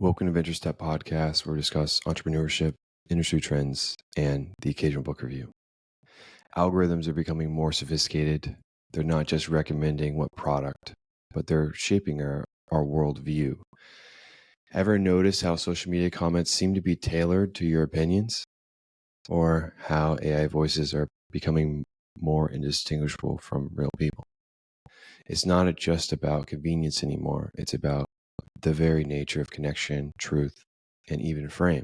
Welcome to Venture Step Podcast, where we discuss entrepreneurship, industry trends, and the occasional book review. Algorithms are becoming more sophisticated. They're not just recommending what product, but they're shaping our worldview. Ever notice how social media comments seem to be tailored to your opinions? Or how AI voices are becoming more indistinguishable from real people? It's not just about convenience anymore. It's about the very nature of connection, truth, and even frame.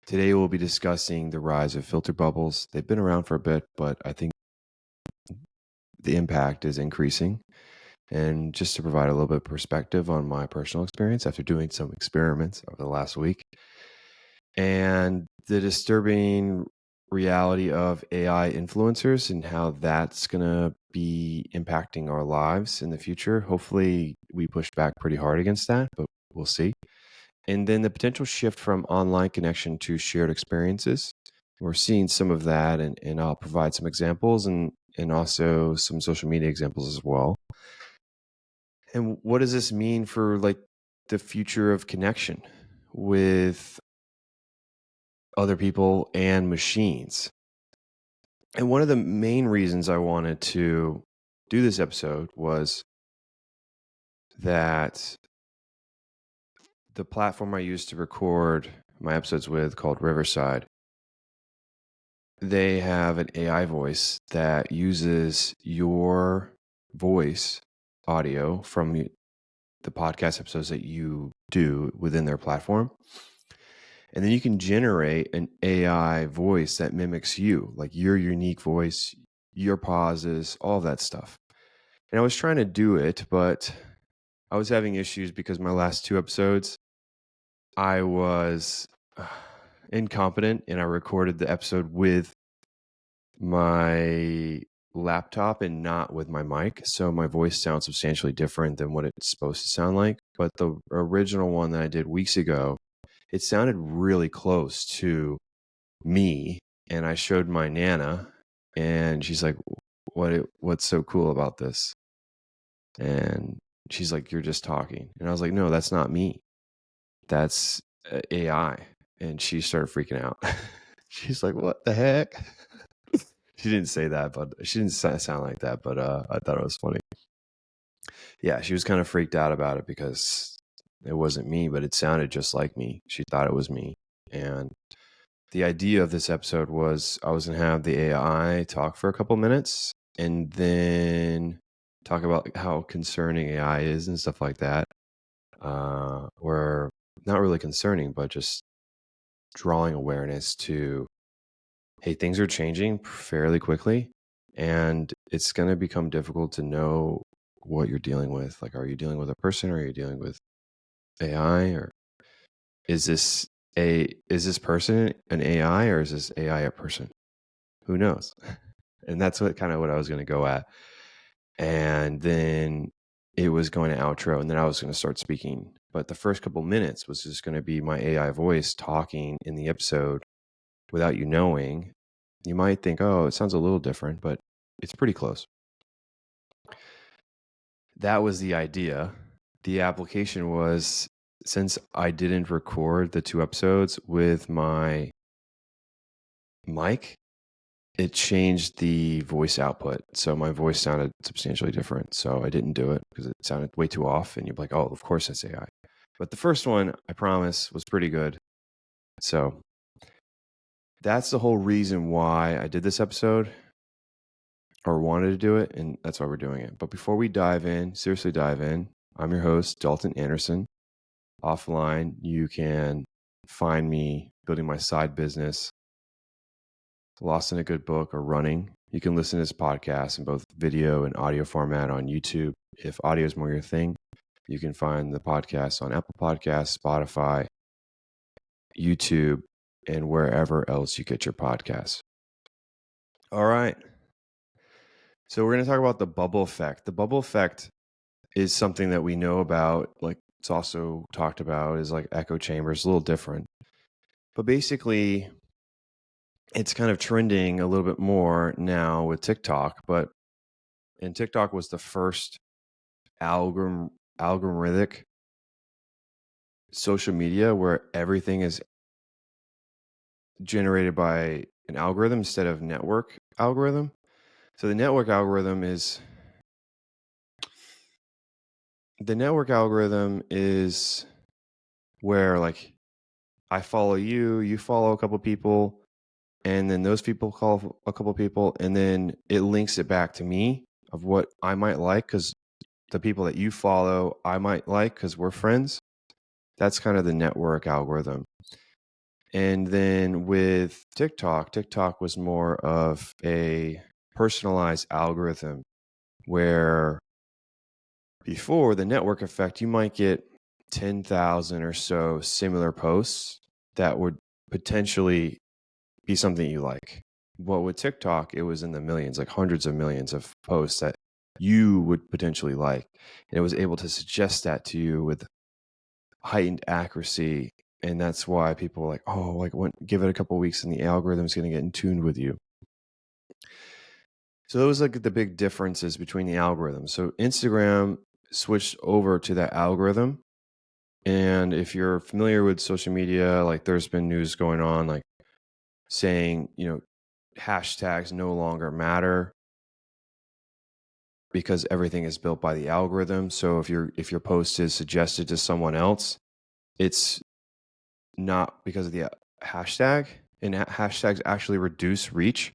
Today, we'll be discussing the rise of filter bubbles. They've been around for a bit, but I think the impact is increasing. And just to provide a little bit of perspective on my personal experience after doing some experiments over the last week, and the disturbing reality of AI influencers and how that's going to be impacting our lives in the future. Hopefully, we push back pretty hard against that, but we'll see. And then the potential shift from online connection to shared experiences. We're seeing some of that, and I'll provide some examples and also some social media examples as well. And what does this mean for like the future of connection with other people and machines? And one of the main reasons I wanted to do this episode was that the platform I used to record my episodes with, called Riverside, they have an AI voice that uses your voice audio from the podcast episodes that you do within their platform. And then you can generate an AI voice that mimics you, like your unique voice, your pauses, all that stuff. And I was trying to do it, but I was having issues because my last two episodes, I was incompetent, and I recorded the episode with my laptop and not with my mic. So my voice sounds substantially different than what it's supposed to sound like. But the original one that I did weeks ago, it sounded really close to me. And I showed my Nana, and she's like, what's so cool about this? And she's like, you're just talking. And I was like, no, that's not me. That's AI. And she started freaking out. She's like, what the heck? She didn't say that, but she didn't sound like that, but I thought it was funny. Yeah, she was kind of freaked out about it because it wasn't me, but it sounded just like me. She thought it was me. And the idea of this episode was I was going to have the AI talk for a couple minutes and then talk about how concerning AI is and stuff like that. Or not really concerning, but just drawing awareness to, hey, things are changing fairly quickly, and it's going to become difficult to know what you're dealing with. Like, are you dealing with a person, or are you dealing with AI, or is this person an AI, or is this AI a person? Who knows? And that's what I was going to go at. And then it was going to outro, and then I was going to start speaking. But the first couple minutes was just going to be my AI voice talking in the episode without you knowing. You might think, oh, it sounds a little different, but it's pretty close. That was the idea. The application was, since I didn't record the two episodes with my mic, it changed the voice output. So my voice sounded substantially different. So I didn't do it because it sounded way too off. And you're like, oh, of course it's AI. But the first one, I promise, was pretty good. So that's the whole reason why I did this episode, or wanted to do it, and that's why we're doing it. But before we seriously dive in, I'm your host, Dalton Anderson. Offline, you can find me building my side business, lost in a good book, or running. You can listen to this podcast in both video and audio format on YouTube. If audio is more your thing, you can find the podcast on Apple Podcasts, Spotify, YouTube, and wherever else you get your podcasts. All right. So we're going to talk about the bubble effect. The bubble effect is something that we know about. Like, it's also talked about as like echo chambers, a little different. But basically, it's kind of trending a little bit more now with TikTok. And TikTok was the first algorithmic social media where everything is generated by an algorithm instead of network algorithm. So the network algorithm is where like I follow you, you follow a couple people, and then those people call a couple people, and then it links it back to me of what I might like because the people that you follow I might like because we're friends. That's kind of the network algorithm. And then with TikTok was more of a personalized algorithm where before the network effect, you might get 10,000 or so similar posts that would potentially be something you like. Well, with TikTok, it was in the millions, like hundreds of millions of posts that you would potentially like. And it was able to suggest that to you with heightened accuracy. And that's why people are like, oh, like give it a couple of weeks and the algorithm's going to get in tune with you. So those are like the big differences between the algorithms. So Instagram switched over to that algorithm. And if you're familiar with social media, like there's been news going on, like saying, hashtags no longer matter because everything is built by the algorithm. So if your post is suggested to someone else, it's not because of the hashtag, and hashtags actually reduce reach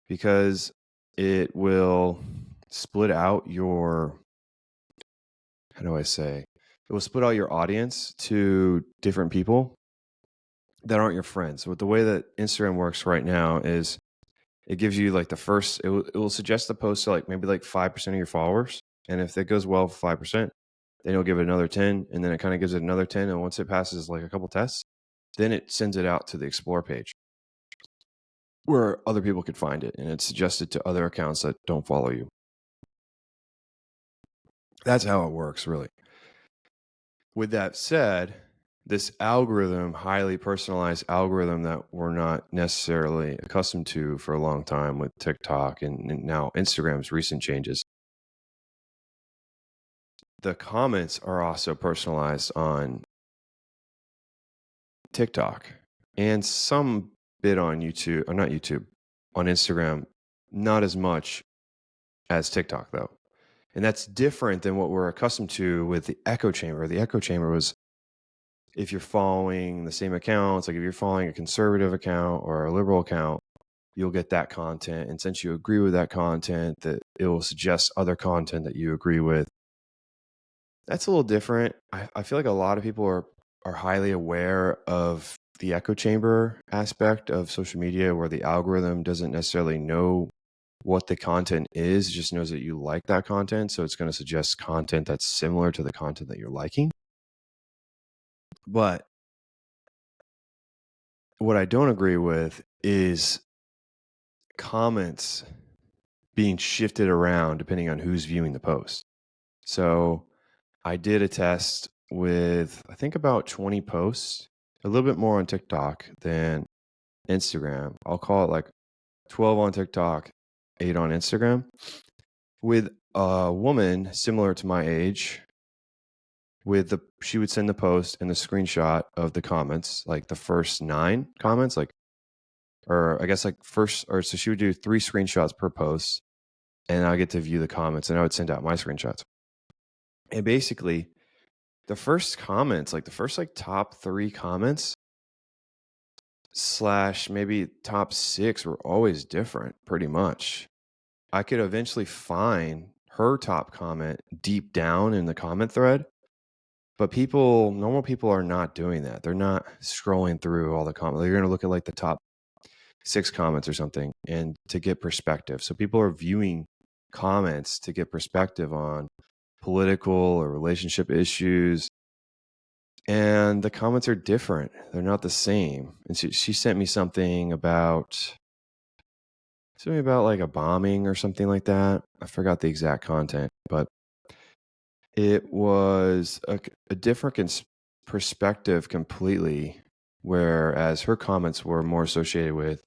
because it will split out your, how do I say, it will split out your audience to different people that aren't your friends. So the way that Instagram works right now is it gives you like it will suggest the post to like maybe like 5% of your followers. And if it goes well for 5%, then you'll give it another 10, and then it kind of gives it another 10. And once it passes like a couple tests, then it sends it out to the explore page where other people could find it. And it's suggested to other accounts that don't follow you. That's how it works, really. With that said, this algorithm, highly personalized algorithm that we're not necessarily accustomed to for a long time with TikTok and now Instagram's recent changes, the comments are also personalized on TikTok and some bit on YouTube, or not YouTube, on Instagram, not as much as TikTok though. And that's different than what we're accustomed to with the echo chamber. The echo chamber was if you're following the same accounts, like if you're following a conservative account or a liberal account, you'll get that content. And since you agree with that content, that it will suggest other content that you agree with. That's a little different. I feel like a lot of people are highly aware of the echo chamber aspect of social media where the algorithm doesn't necessarily know what the content is, it just knows that you like that content. So it's going to suggest content that's similar to the content that you're liking. But what I don't agree with is comments being shifted around depending on who's viewing the post. So I did a test with, I think, about 20 posts, a little bit more on TikTok than Instagram. I'll call it like 12 on TikTok, 8 on Instagram, with a woman similar to my age. She would send the post and the screenshot of the comments, like the first 9 comments, so she would do 3 screenshots per post, and I get to view the comments, and I would send out my screenshots. And basically, the first comments, like the first top 3 comments / maybe top 6 were always different, pretty much. I could eventually find her top comment deep down in the comment thread, but normal people are not doing that. They're not scrolling through all the comments. They're going to look at like the top 6 comments or something and to get perspective. So people are viewing comments to get perspective on political or relationship issues. And the comments are different. They're not the same. And she sent me something about like a bombing or something like that. I forgot the exact content, but it was a different perspective completely, whereas her comments were more associated with,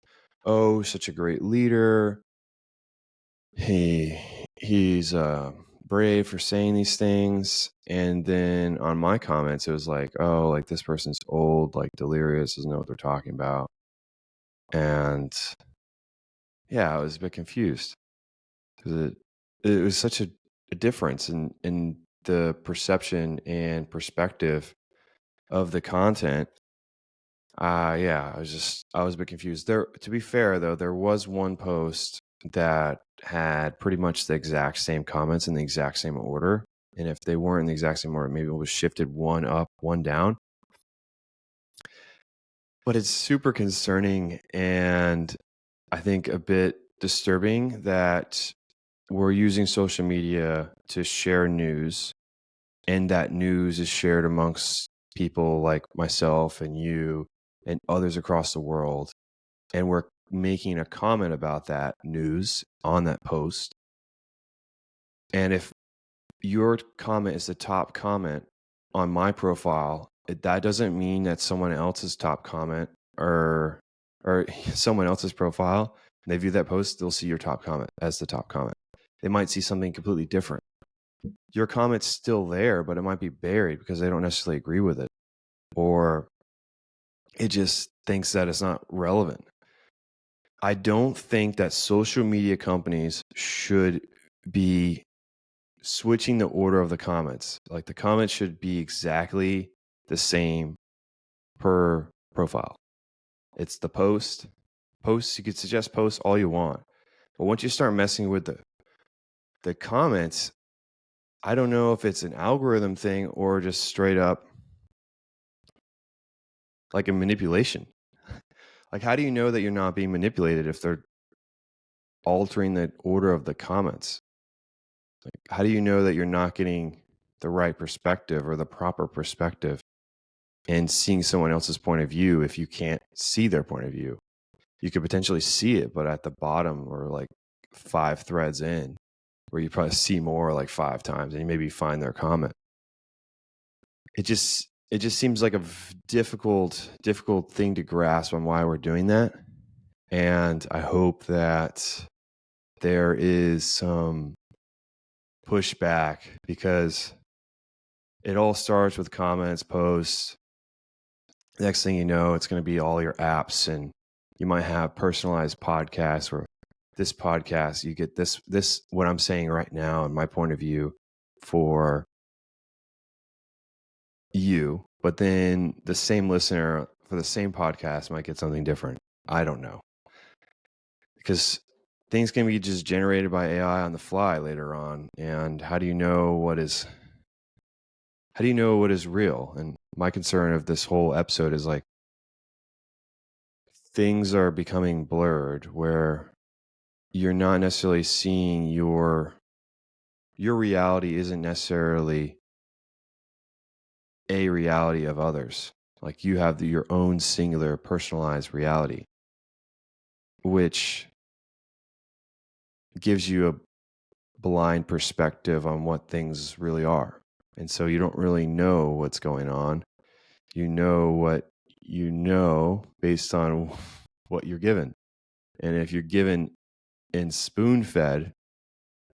oh, such a great leader. He's brave for saying these things. And then on my comments, it was like, oh, like this person's old, like delirious, doesn't know what they're talking about. And yeah, I was a bit confused because it was such a difference in the perception and perspective of the content. Yeah, I was a bit confused. There, to be fair though, there was one post that had pretty much the exact same comments in the exact same order. And if they weren't in the exact same order, maybe it was shifted one up, one down. But it's super concerning and I think a bit disturbing that we're using social media to share news, and that news is shared amongst people like myself and you and others across the world. And we're making a comment about that news on that post. And if your comment is the top comment on my profile, that doesn't mean that someone else's top comment or someone else's profile, and they view that post, they'll see your top comment as the top comment. They might see something completely different. Your comment's still there, but it might be buried because they don't necessarily agree with it, or it just thinks that it's not relevant. I don't think that social media companies should be switching the order of the comments. Like the comments should be exactly the same per profile. It's the post. Posts, you could suggest posts all you want. But once you start messing with the comments, I don't know if it's an algorithm thing or just straight up like a manipulation. Like, how do you know that you're not being manipulated if they're altering the order of the comments? Like, how do you know that you're not getting the right perspective or the proper perspective and seeing someone else's point of view if you can't see their point of view? You could potentially see it, but at the bottom or like 5 threads in, where you probably see more like 5 times and you maybe find their comment. It just seems like a difficult thing to grasp on why we're doing that. And I hope that there is some pushback, because it all starts with comments, posts. Next thing you know, it's going to be all your apps, and you might have personalized podcasts where this podcast, you get this what I'm saying right now and my point of view for you, but then the same listener for the same podcast might get something different. I don't know, because things can be just generated by AI on the fly later on. And how do you know what is real? And my concern of this whole episode is like, things are becoming blurred where you're not necessarily seeing your reality isn't necessarily a reality of others. Like you have your own singular personalized reality, which gives you a blind perspective on what things really are. And so you don't really know what's going on. You know what you know based on what you're given. And if you're given and spoon-fed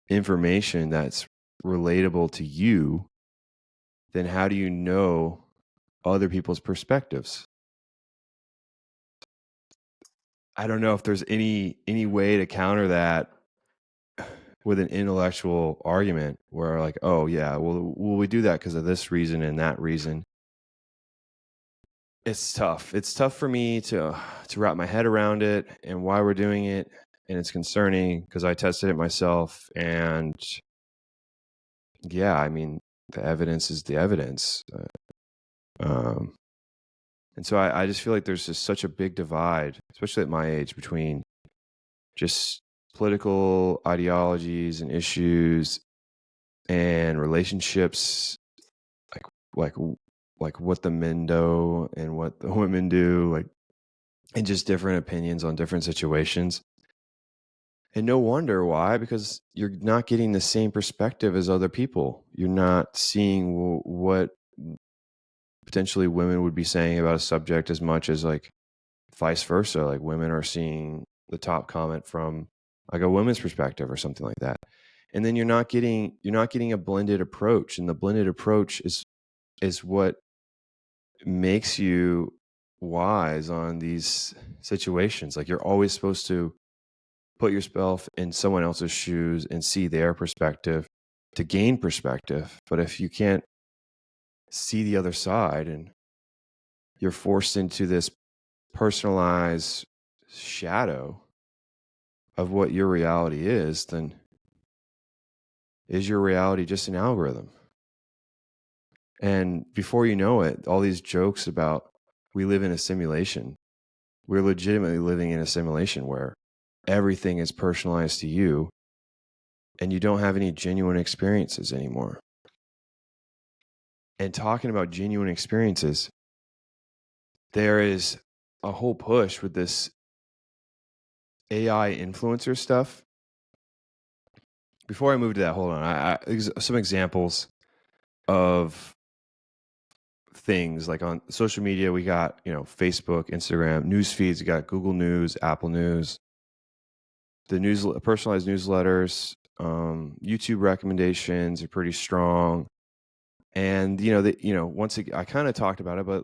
information that's relatable to you, then how do you know other people's perspectives? I don't know if there's any way to counter that with an intellectual argument where like, oh yeah, well we do that because of this reason and that reason. It's tough. It's tough for me to wrap my head around it and why we're doing it. And it's concerning because I tested it myself. And yeah, I mean, the evidence is the evidence. And so I just feel like there's just such a big divide, especially at my age, between just political ideologies and issues and relationships, like what the men do and what the women do, like, and just different opinions on different situations. And no wonder why, because you're not getting the same perspective as other people. You're not seeing what potentially women would be saying about a subject as much as like vice versa. Like women are seeing the top comment from like a woman's perspective or something like that. And then you're not getting a blended approach, and the blended approach is what makes you wise on these situations. Like, you're always supposed to put yourself in someone else's shoes and see their perspective to gain perspective. But if you can't see the other side and you're forced into this personalized shadow of what your reality is, then is your reality just an algorithm? And before you know it, all these jokes about we live in a simulation, we're legitimately living in a simulation where everything is personalized to you and you don't have any genuine experiences anymore. And talking about genuine experiences, there is a whole push with this AI influencer stuff. Before I move to that, hold on. Some examples of things like on social media. We got, Facebook, Instagram, news feeds. We got Google News, Apple News, the personalized newsletters. YouTube recommendations are pretty strong. And, once again, I kind of talked about it, but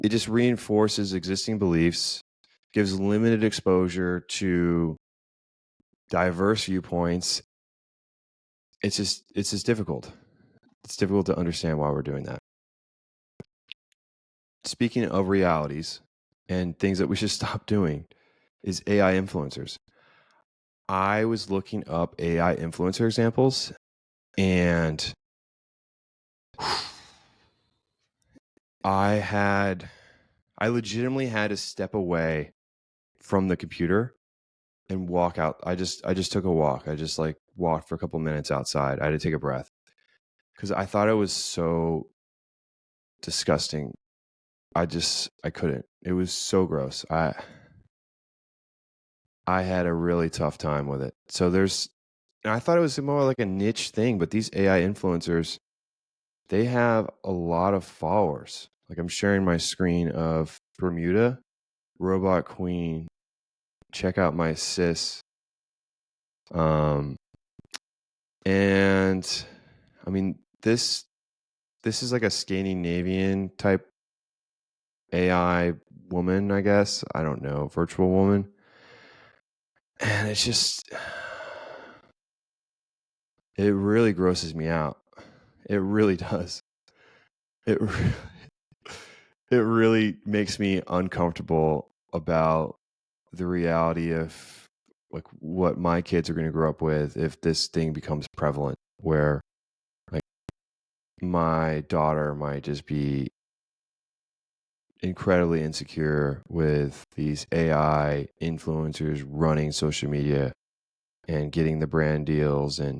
it just reinforces existing beliefs, gives limited exposure to diverse viewpoints. It's just difficult. It's difficult to understand why we're doing that. Speaking of realities and things that we should stop doing is AI influencers. I was looking up AI influencer examples, and I legitimately had to step away from the computer and walk out. I just took a walk. I just walked for a couple minutes outside. I had to take a breath because I thought it was so disgusting. I couldn't. It was so gross. I had a really tough time with it. So I thought it was more like a niche thing, but these AI influencers, they have a lot of followers. Like, I'm sharing my screen of Bermuda, Robot Queen. Check out my sis. And I mean, this is like a Scandinavian type AI woman, I guess. I don't know, virtual woman. And it's just, it really grosses me out. It really does. It it really makes me uncomfortable about the reality of like what my kids are going to grow up with if this thing becomes prevalent, where like my daughter might just be incredibly insecure with these AI influencers running social media and getting the brand deals and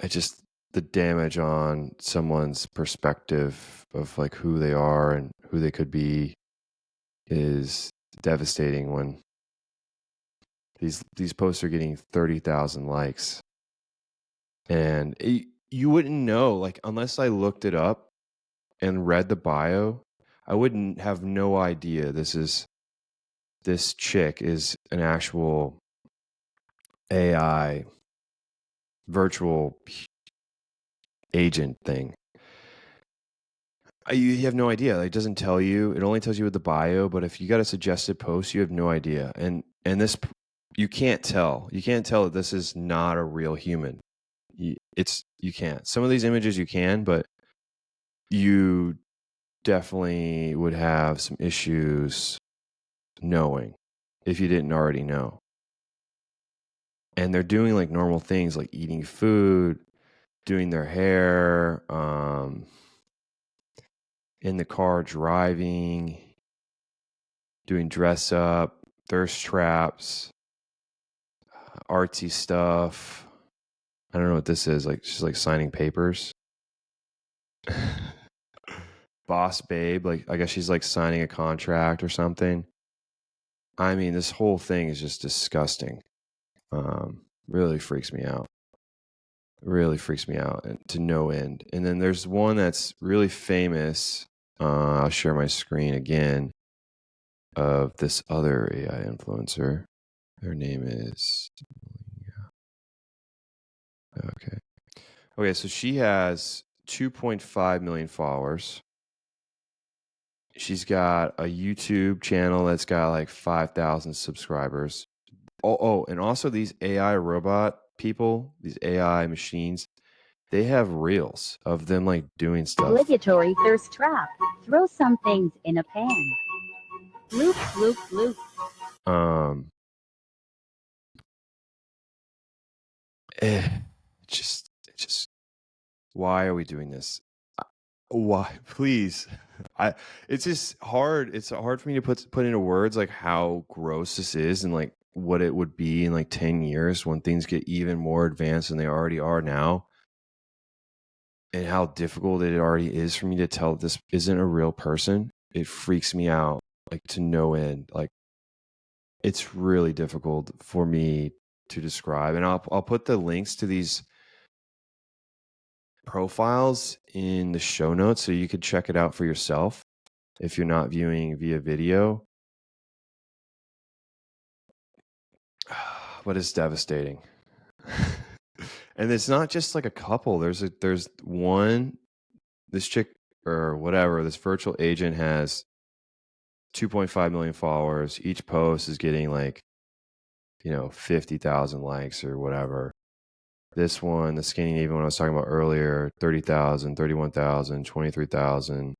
it just, the damage on someone's perspective of like who they are and who they could be is devastating when these posts are getting 30,000 likes. And you wouldn't know, like, unless I looked it up and read the bio, I wouldn't have no idea this chick is an actual AI virtual agent thing. You have no idea. Like, it doesn't tell you. It only tells you with the bio. But if you got a suggested post, you have no idea. And this, you can't tell. You can't tell that this is not a real human. You can't. Some of these images you can, but you definitely would have some issues knowing if you didn't already know. And they're doing like normal things like eating food, doing their hair, in the car driving, doing dress up, thirst traps, artsy stuff. I don't know what this is. Like, she's like signing papers. Boss babe. Like, I guess she's like signing a contract or something. I mean, this whole thing is just disgusting. Really freaks me out. Really freaks me out to no end. And then there's one that's really famous. I'll share my screen again. of this other AI influencer. Their name is okay. Okay, so she has 2.5 million followers. She's got a YouTube channel that's got like 5,000 subscribers. Oh, and also these AI robot people, these AI machines, they have reels of them like doing stuff. Obligatory thirst trap. Throw some things in a pan. Loop, loop, loop. Just why are we doing this? Why, please? It's just hard. It's hard for me to put into words like how gross this is and like what it would be in like 10 years when things get even more advanced than they already are now. And how difficult it already is for me to tell this isn't a real person. It freaks me out like to no end. Like it's really difficult for me to describe. And I'll put the links to these profiles in the show notes so you could check it out for yourself if you're not viewing via video. But it's devastating. And it's not just like a couple. There's one, this chick or whatever, this virtual agent has 2.5 million followers. Each post is getting like, 50,000 likes or whatever. This one, the Scandinavian one I was talking about earlier, 30,000, 31,000, 23,000,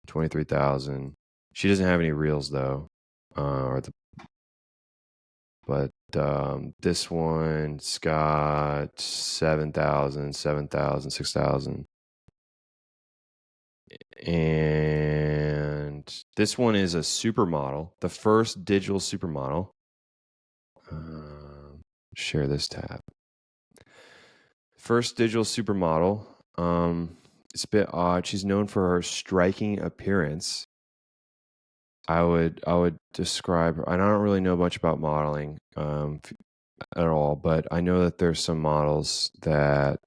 23,000. She doesn't have any reels though. But this one's got 7,000, 7,000, 6,000. And this one is a supermodel, the first digital supermodel. Share this tab. First digital supermodel. It's a bit odd. She's known for her striking appearance. I would describe her. And I don't really know much about modeling at all, but I know that there's some models that,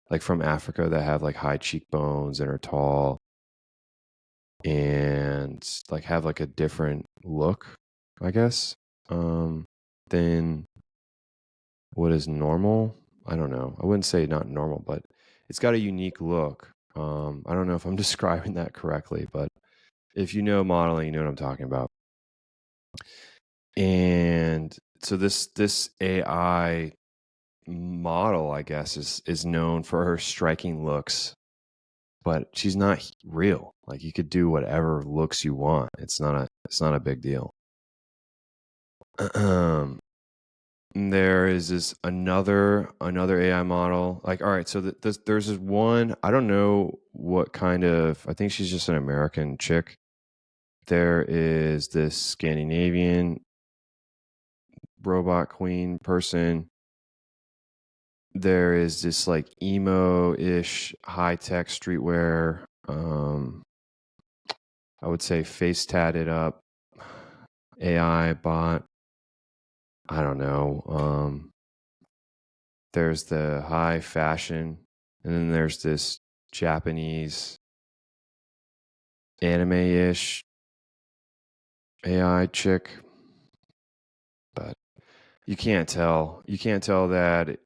like from Africa, that have like high cheekbones and are tall and like have like a different look, I guess, than what is normal. I don't know. I wouldn't say not normal, but it's got a unique look. I don't know if I'm describing that correctly, but if you know modeling, you know what I'm talking about. And so this AI model, I guess, is known for her striking looks, but she's not real. Like you could do whatever looks you want. It's not a big deal. There is this another AI model. Like, all right, so there's this one. I don't know what kind of. I think she's just an American chick. There is this Scandinavian robot queen person. There is this like emo-ish high-tech streetwear. I would say face tatted up AI bot. I don't know. There's the high fashion, and then there's this Japanese anime-ish AI chick. But you can't tell. You can't tell that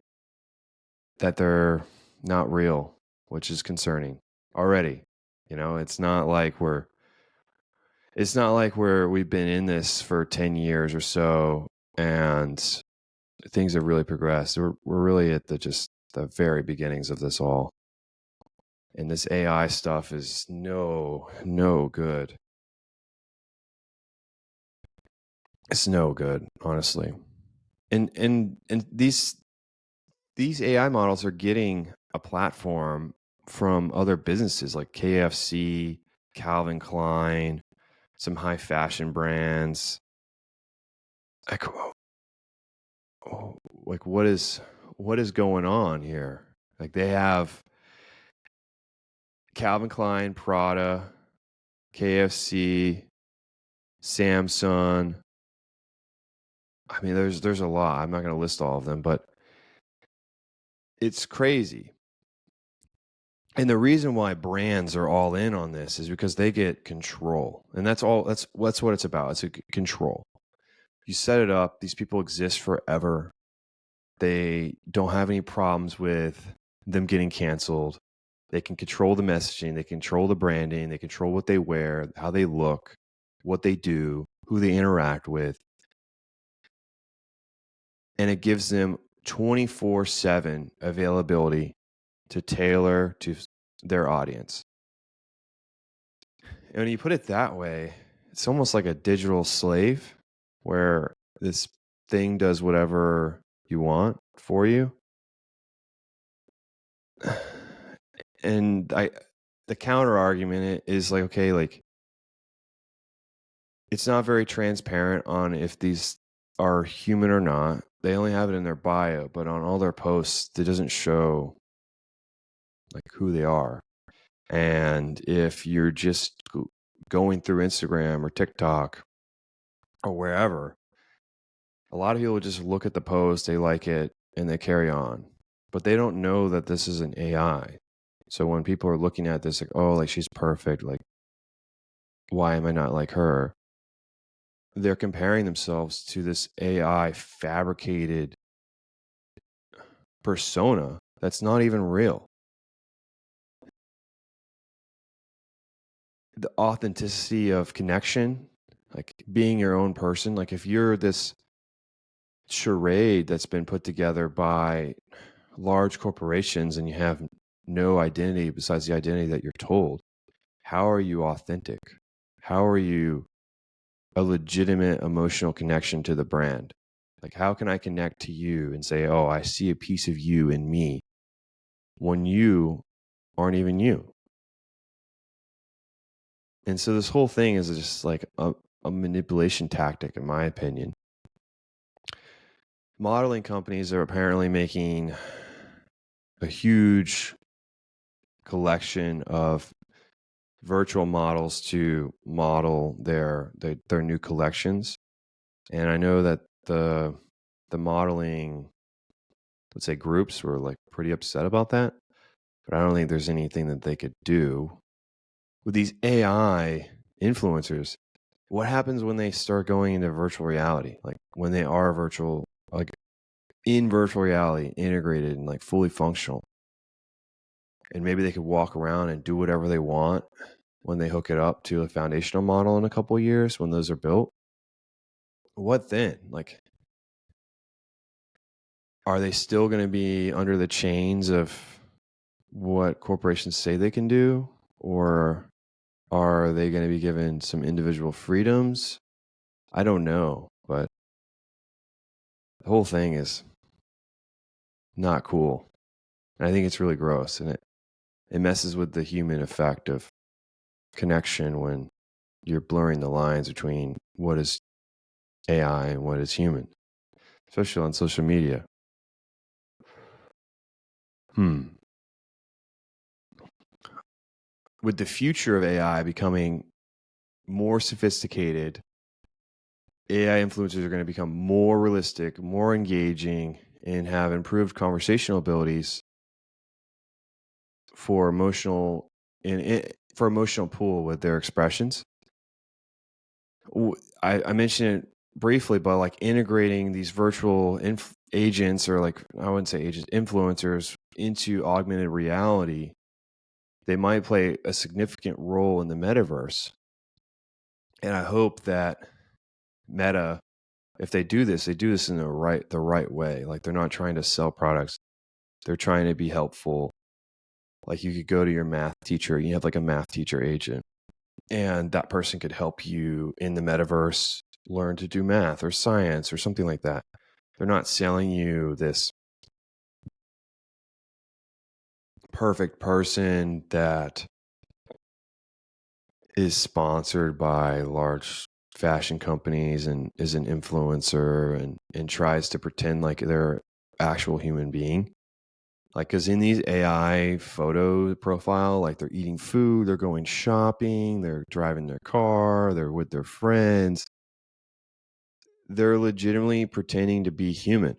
they're not real, which is concerning already. It's not like we've been in this for 10 years or so and things have really progressed. We're really at the very beginnings of this all. And this AI stuff is no good. It's no good, honestly. And these AI models are getting a platform from other businesses like KFC, Calvin Klein, some high fashion brands. Like what is going on here? Like they have Calvin Klein, Prada, KFC, Samsung. I mean, there's a lot. I'm not going to list all of them, but it's crazy. And the reason why brands are all in on this is because they get control. And that's what it's about. It's control. You set it up, these people exist forever. They don't have any problems with them getting canceled. They can control the messaging, they control the branding, they control what they wear, how they look, what they do, who they interact with. And it gives them 24/7 availability to tailor to their audience. And when you put it that way, it's almost like a digital slave where this thing does whatever you want for you. And the counter argument is like, okay, like it's not very transparent on if these are human or not. They only have it in their bio, but on all their posts, it doesn't show like who they are. And if you're just going through Instagram or TikTok or wherever, a lot of people just look at the post, they like it, and they carry on. But they don't know that this is an AI. So when people are looking at this, like, oh, like she's perfect, like, why am I not like her? They're comparing themselves to this AI fabricated persona that's not even real. The authenticity of connection, like being your own person, like if you're this charade that's been put together by large corporations and you have no identity besides the identity that you're told, how are you authentic? How are you a legitimate emotional connection to the brand? Like, how can I connect to you and say, oh, I see a piece of you in me when you aren't even you? And so this whole thing is just like a manipulation tactic, in my opinion. Modeling companies are apparently making a huge collection of virtual models to model their new collections. And I know that the modeling, let's say, groups were like pretty upset about that, but I don't think there's anything that they could do with these AI influencers. What happens when they start going into virtual reality? Like when they are virtual, like in virtual reality, integrated and like fully functional. And maybe they could walk around and do whatever they want when they hook it up to a foundational model in a couple of years when those are built. What then? Like, are they still going to be under the chains of what corporations say they can do? Or are they going to be given some individual freedoms? I don't know, but the whole thing is not cool. And I think it's really gross, and it messes with the human effect of connection when you're blurring the lines between what is AI and what is human, especially on social media. With the future of AI becoming more sophisticated, AI influencers are going to become more realistic, more engaging, and have improved conversational abilities for emotional pull with their expressions. I mentioned it briefly, but like integrating these virtual agents, or like, I wouldn't say agents, influencers, into augmented reality, they might play a significant role in the metaverse. And I hope that Meta, if they do this in the right way. Like, they're not trying to sell products. They're trying to be helpful. Like, you could go to your math teacher, you have like a math teacher agent, and that person could help you in the metaverse learn to do math or science or something like that. They're not selling you this perfect person that is sponsored by large fashion companies and is an influencer and tries to pretend like they're actual human being. Like, because in these AI photo profile, like they're eating food, they're going shopping, they're driving their car, they're with their friends. They're legitimately pretending to be human.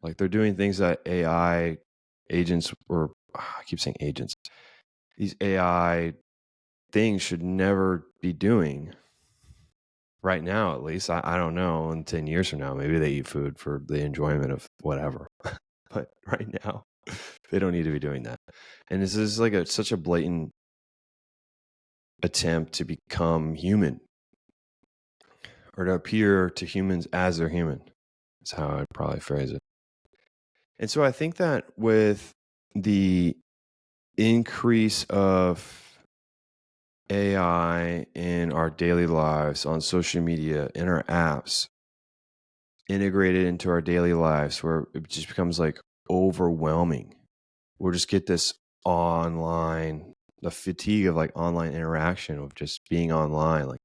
Like, they're doing things that AI agents, or I keep saying agents, these AI things should never be doing right now, at least. I don't know. In 10 years from now, maybe they eat food for the enjoyment of whatever. But right now, they don't need to be doing that. And this is like such a blatant attempt to become human, or to appear to humans as they're human, is how I'd probably phrase it. And so I think that with the increase of AI in our daily lives, on social media, in our apps, integrated into our daily lives, where it just becomes like overwhelming. We'll just get this the fatigue of like online interaction, of just being online, like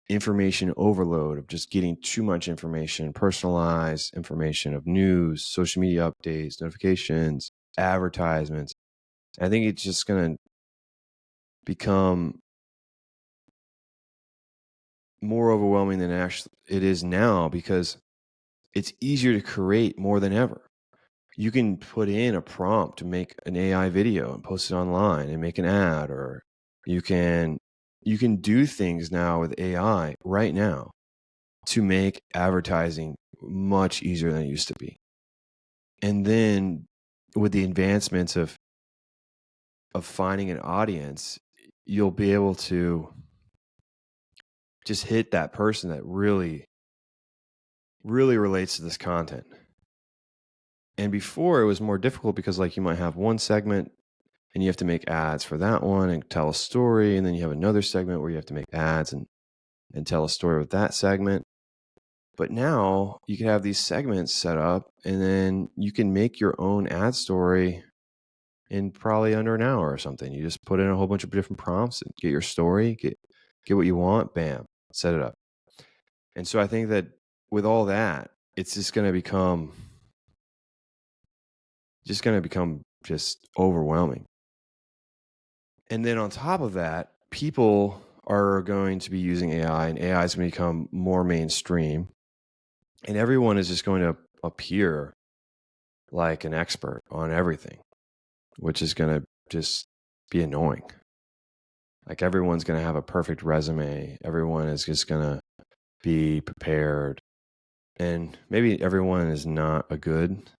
information overload, of just getting too much information, personalized information of news, social media updates, notifications, advertisements. I think it's just going to become more overwhelming than actually it is now, because it's easier to create more than ever. You can put in a prompt to make an AI video and post it online and make an ad, or you can do things now with AI right now to make advertising much easier than it used to be. And then with the advancements of finding an audience, you'll be able to just hit that person that really, really relates to this content. And before, it was more difficult because like you might have one segment and you have to make ads for that one and tell a story. And then you have another segment where you have to make ads and tell a story with that segment. But now you can have these segments set up, and then you can make your own ad story in probably under an hour or something. You just put in a whole bunch of different prompts and get your story, get what you want, bam, set it up. And so I think that with all that, it's just going to become just overwhelming. And then on top of that, people are going to be using AI, and AI is going to become more mainstream, and everyone is just going to appear like an expert on everything, which is going to just be annoying. Like everyone's going to have a perfect resume. Everyone is just going to be prepared. And maybe everyone is not a good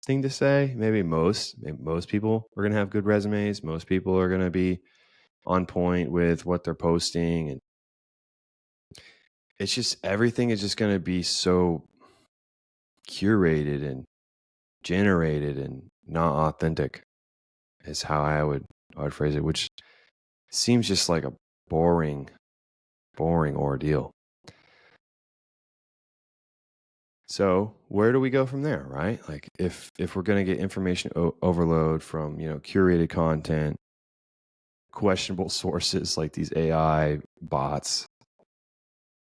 thing to say. Maybe most people are going to have good resumes. Most people are going to be on point with what they're posting. And it's just, everything is just going to be so curated and generated and not authentic, is how I would phrase it, which seems just like a boring ordeal. So where do we go from there, right? Like if we're going to get information overload from, curated content, questionable sources like these AI bots.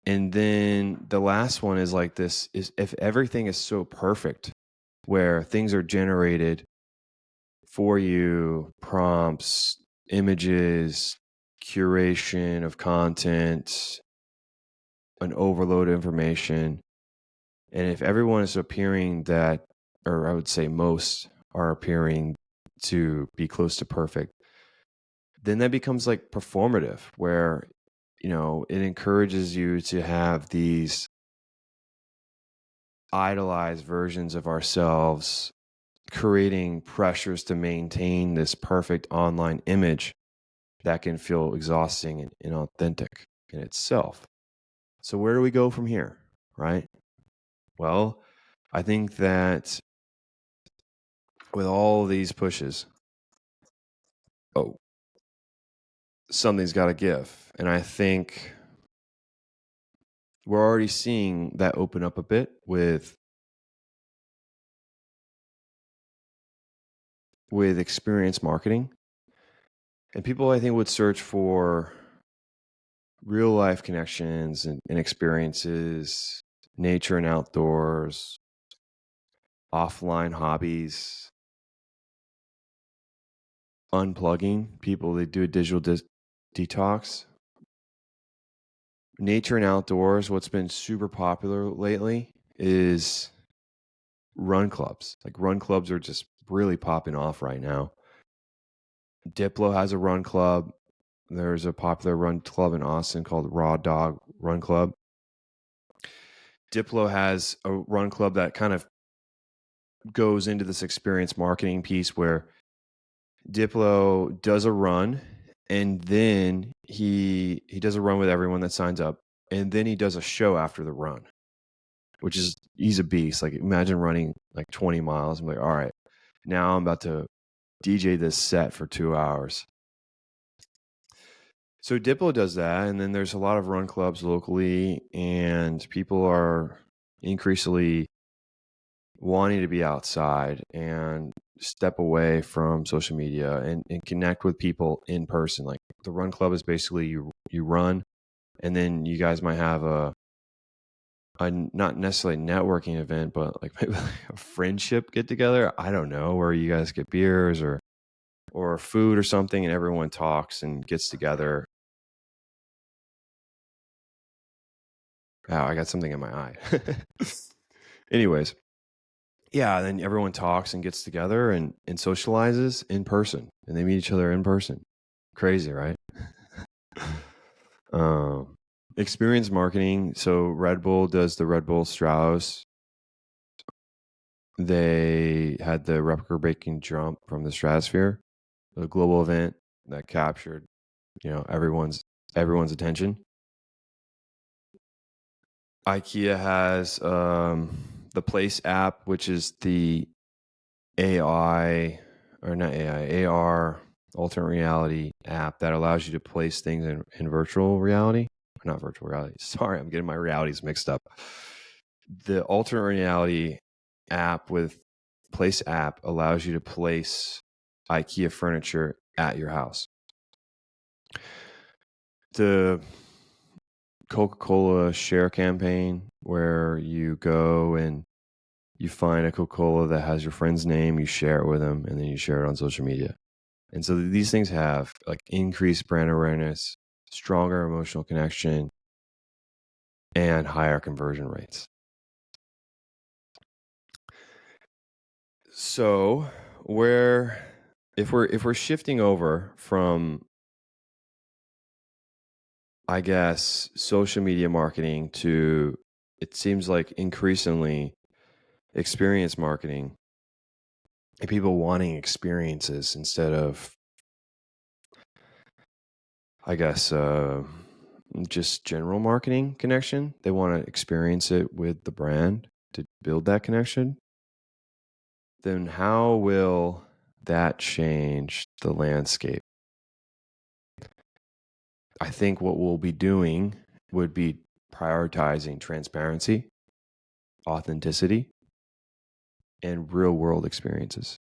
And then the last one is like this, is if everything is so perfect, where things are generated for you, prompts, images, curation of content, an overload of information. And if everyone is appearing that, or I would say most are appearing to be close to perfect, then that becomes like performative, where, it encourages you to have these idolized versions of ourselves, creating pressures to maintain this perfect online image that can feel exhausting and inauthentic in itself. So where do we go from here, right? Well, I think that with all these pushes, something's got to give. And I think we're already seeing that open up a bit with experience marketing. And people, I think, would search for real life connections and experiences, nature and outdoors, offline hobbies, unplugging. People, they do a digital detox. Nature and outdoors, what's been super popular lately is run clubs. Like run clubs are just really popping off right now. Diplo has a run club. There's a popular run club in Austin called Raw Dog Run Club. Diplo has a run club that kind of goes into this experience marketing piece where Diplo does a run, and then he does a run with everyone that signs up, and then he does a show after the run, which is, he's a beast. Like, imagine running like 20 miles. I'm like, all right, now I'm about to DJ this set for 2 hours. So Diplo does that, and then there's a lot of run clubs locally, and people are increasingly wanting to be outside and step away from social media and connect with people in person. Like, the run club is basically you run, and then you guys might have a not necessarily networking event, but like maybe a friendship get together. I don't know, where you guys get beers or food or something, and everyone talks and gets together. Wow, I got something in my eye. Anyways, yeah, then everyone talks and gets together and socializes in person, and they meet each other in person. Crazy, right? um, Experience marketing. So Red Bull does the Red Bull Strauss. They had the record-breaking jump from the stratosphere, a global event that captured, everyone's attention. IKEA has the Place app, which is the AI, or not AI, AR, alternate reality app that allows you to place things in virtual reality. Not virtual reality. Sorry, I'm getting my realities mixed up. The alternate reality app with Place app allows you to place IKEA furniture at your house. The Coca-Cola share campaign, where you go and you find a Coca-Cola that has your friend's name, you share it with them, and then you share it on social media. And so these things have like increased brand awareness, stronger emotional connection, and higher conversion rates. So if we're shifting over from, I guess, social media marketing to, it seems like, increasingly experience marketing, and people wanting experiences instead of, I guess, just general marketing connection. They want to experience it with the brand to build that connection. Then how will that change the landscape? I think what we'll be doing would be prioritizing transparency, authenticity, and real world experiences.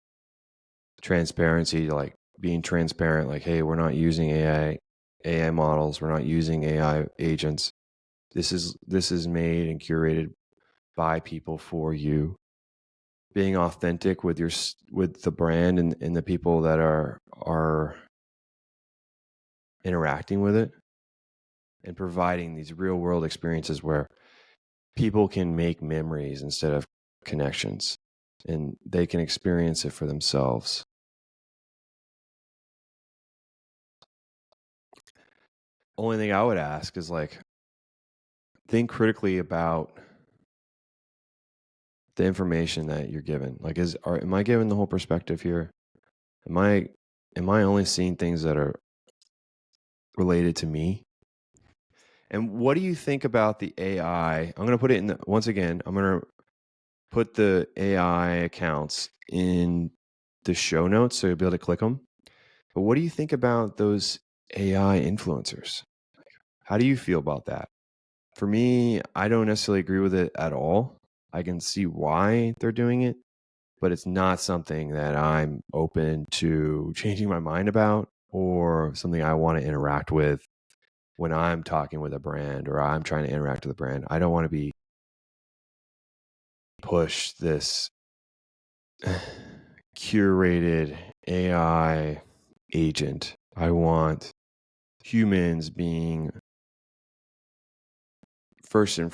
Transparency, like being transparent, like, hey, we're not using AI models, we're not using AI agents. This is made and curated by people for you. Being authentic with the brand and the people that are interacting with it, and providing these real world experiences where people can make memories instead of connections, and they can experience it for themselves. Only thing I would ask is, like, think critically about the information that you're given. Like, am I given the whole perspective here? Am I only seeing things that are related to me? And what do you think about the AI? I'm going to put it in once again, I'm going to put the AI accounts in the show notes so you'll be able to click them. But what do you think about those AI influencers? How do you feel about that? For me, I don't necessarily agree with it at all. I can see why they're doing it, but it's not something that I'm open to changing my mind about, or something I want to interact with when I'm talking with a brand or I'm trying to interact with a brand. I don't want to be push this curated AI agent. I want humans being first and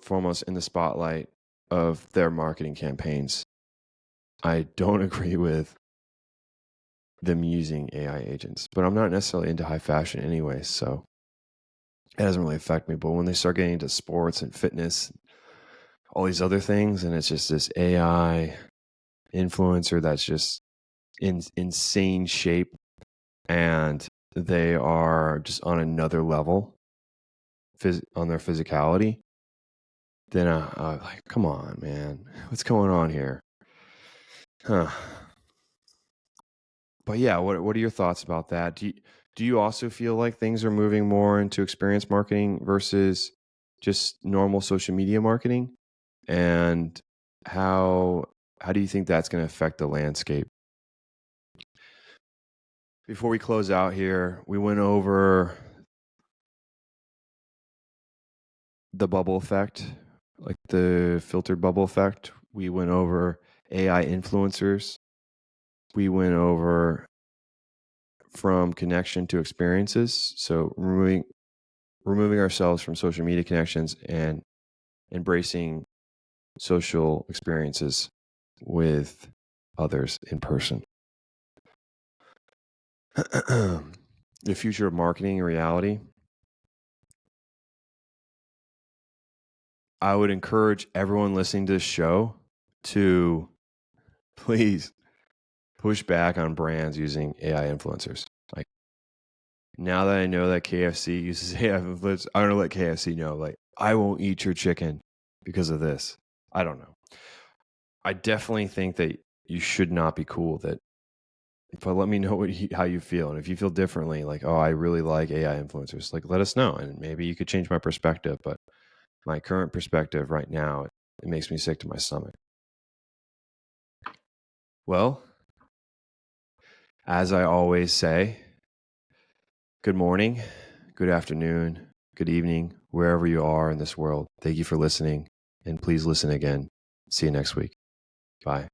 foremost in the spotlight of their marketing campaigns. I don't agree with them using AI agents. But I'm not necessarily into high fashion anyway, so it doesn't really affect me. But when they start getting into sports and fitness, all these other things, and it's just this AI influencer that's just in insane shape, and they are just on another level on their physicality, then like, come on, man, what's going on here? Huh. But yeah, what are your thoughts about that? Do you also feel like things are moving more into experience marketing versus just normal social media marketing? And how do you think that's going to affect the landscape? Before we close out here, we went over the bubble effect, like the filtered bubble effect. We went over AI influencers. We went over from connection to experiences. So removing ourselves from social media connections and embracing social experiences with others in person. The future of marketing and reality. I would encourage everyone listening to this show to please push back on brands using AI influencers. Like, now that I know that KFC uses AI influencers, I'm going to let KFC know, like, I won't eat your chicken because of this. I don't know. I definitely think that you should not be cool with it. But let me know how you feel. And if you feel differently, like, oh, I really like AI influencers, like, let us know. And maybe you could change my perspective. But my current perspective right now, it makes me sick to my stomach. Well, as I always say, good morning, good afternoon, good evening, wherever you are in this world. Thank you for listening. And please listen again. See you next week. Bye.